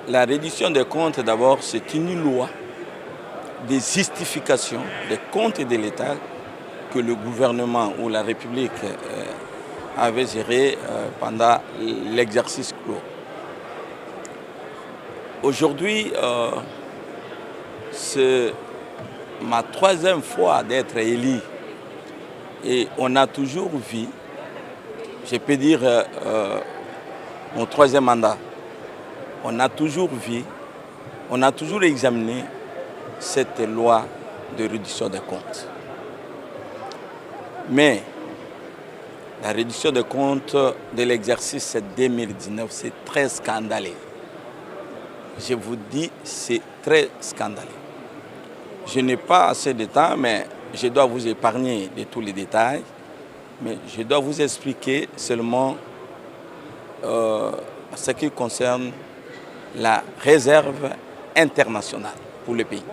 La reddition des comptes, d'abord, c'est une loi de justification des comptes de l'État que le gouvernement ou la République avait géré pendant l'exercice clos. Aujourd'hui, c'est ma troisième fois d'être élu et on a toujours vu, je peux dire mon troisième mandat, on a toujours vu, on a toujours examiné cette loi de réduction des comptes. Mais la réduction des comptes de l'exercice 2019, c'est très scandaleux. Je vous dis, c'est très scandaleux. Je n'ai pas assez de temps, mais je dois vous épargner de tous les détails. Mais je dois vous expliquer seulement ce qui concerne la réserve internationale pour le pays.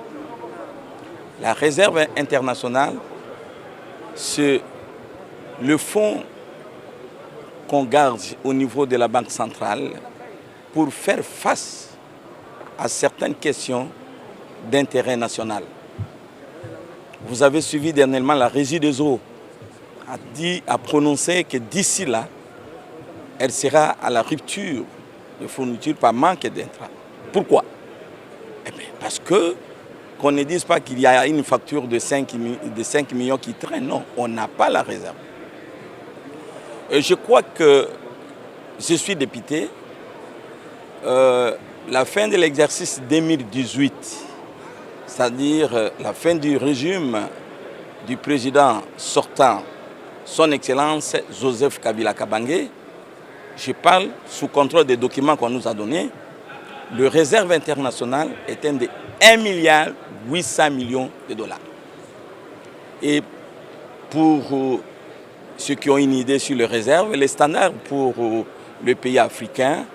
La réserve internationale, c'est le fonds qu'on garde au niveau de la Banque centrale pour faire face à certaines questions d'intérêt national. Vous avez suivi dernièrement la Régie des eaux a prononcé que d'ici là, elle sera à la rupture de fourniture par manque d'intrants. Pourquoi? Eh bien, parce que qu'on ne dise pas qu'il y a une facture de 5 millions qui traîne. Non, on n'a pas la réserve. Et je crois que je suis député. La fin de l'exercice 2018, c'est-à-dire la fin du régime du président sortant, son Excellence Joseph Kabila Kabange, je parle sous contrôle des documents qu'on nous a donnés, le réserve international était de 1,8 milliard de dollars. Et pour ceux qui ont une idée sur les réserves, les standards pour le pays africain,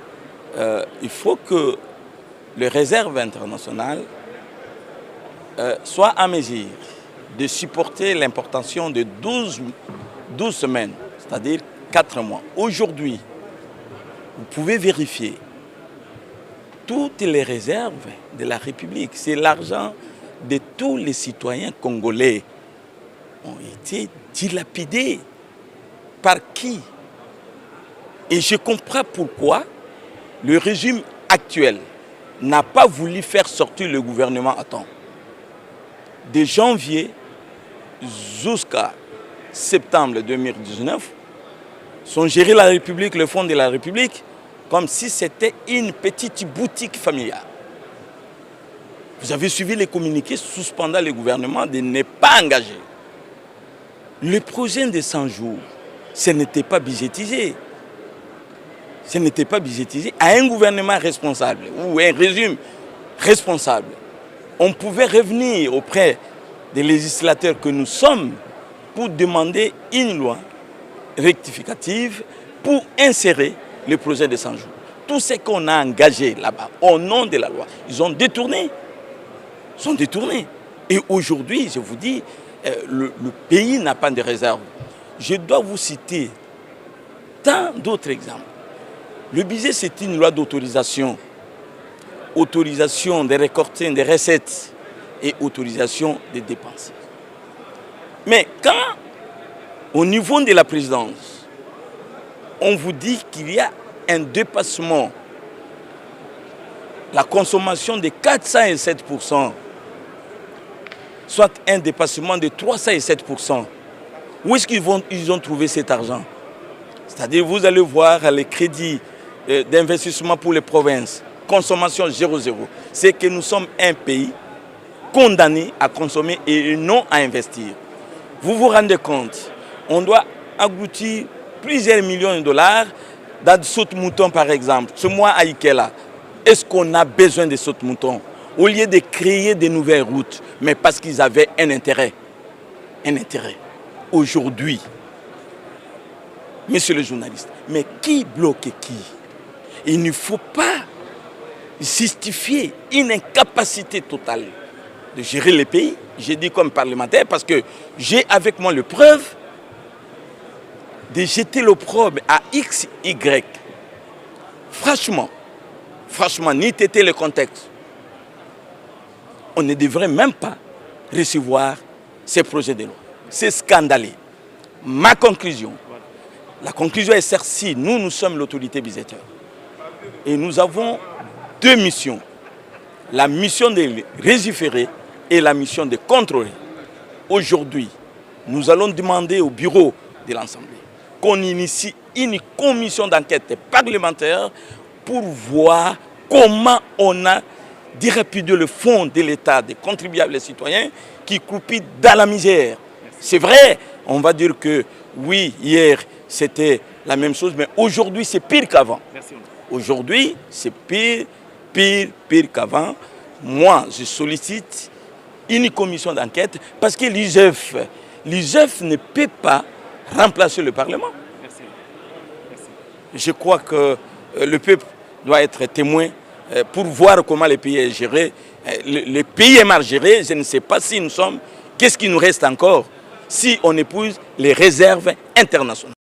il faut que les réserves internationales soient en mesure de supporter l'importation de 12 semaines, c'est-à-dire 4 mois. Aujourd'hui, vous pouvez vérifier toutes les réserves de la République. C'est l'argent de tous les citoyens congolais ont été dilapidés. Par qui? Et je comprends pourquoi le régime actuel n'a pas voulu faire sortir le gouvernement à temps. De janvier jusqu'à septembre 2019, sont gérés la République, le fonds de la République, comme si c'était une petite boutique familiale. Vous avez suivi les communiqués suspendant le gouvernement de ne pas engager. Le projet de 100 jours, ce n'était pas budgétisé. Ce n'était pas budgétisé à un gouvernement responsable ou un régime responsable. On pouvait revenir auprès des législateurs que nous sommes pour demander une loi rectificative pour insérer le projet de 100 jours. Tout ce qu'on a engagé là-bas au nom de la loi, ils ont détourné. Ils sont détournés. Et aujourd'hui, je vous dis, le pays n'a pas de réserve. Je dois vous citer tant d'autres exemples. Le budget, c'est une loi d'autorisation. Autorisation de récolter des recettes et autorisation des dépenses. Mais quand, au niveau de la présidence, on vous dit qu'il y a un dépassement, la consommation de 407%, soit un dépassement de 307%, où est-ce qu'ils ont trouvé cet argent? C'est-à-dire, vous allez voir les crédits d'investissement pour les provinces, consommation 0,0. C'est que nous sommes un pays condamné à consommer et non à investir. Vous vous rendez compte, on doit aboutir plusieurs millions de dollars dans des sautes-moutons par exemple. Ce mois à Ikela, est-ce qu'on a besoin de sautes-moutons? Au lieu de créer de nouvelles routes, mais parce qu'ils avaient un intérêt. Un intérêt. Aujourd'hui, monsieur le journaliste, mais qui bloque qui? Il ne faut pas justifier une incapacité totale de gérer le pays. J'ai dit comme parlementaire parce que j'ai avec moi le preuve de jeter l'opprobre à X, Y. Franchement, franchement, ni tété le contexte, on ne devrait même pas recevoir ces projets de loi. C'est scandaleux. Ma conclusion, la conclusion est celle-ci. Nous sommes l'autorité budgétaire. Et nous avons deux missions. La mission de légiférer et la mission de contrôler. Aujourd'hui, nous allons demander au bureau de l'Assemblée qu'on initie une commission d'enquête parlementaire pour voir comment on a dilapidé le fonds de l'État des contribuables citoyens qui croupit dans la misère. C'est vrai, on va dire que oui, hier c'était la même chose, mais aujourd'hui c'est pire qu'avant. Aujourd'hui c'est pire qu'avant. Moi, je sollicite une commission d'enquête parce que l'IGF ne peut pas remplacer le Parlement. Je crois que le peuple doit être témoin pour voir comment le pays est géré. Le pays est mal géré, je ne sais pas si nous sommes, qu'est-ce qui nous reste encore si on épouse les réserves internationales.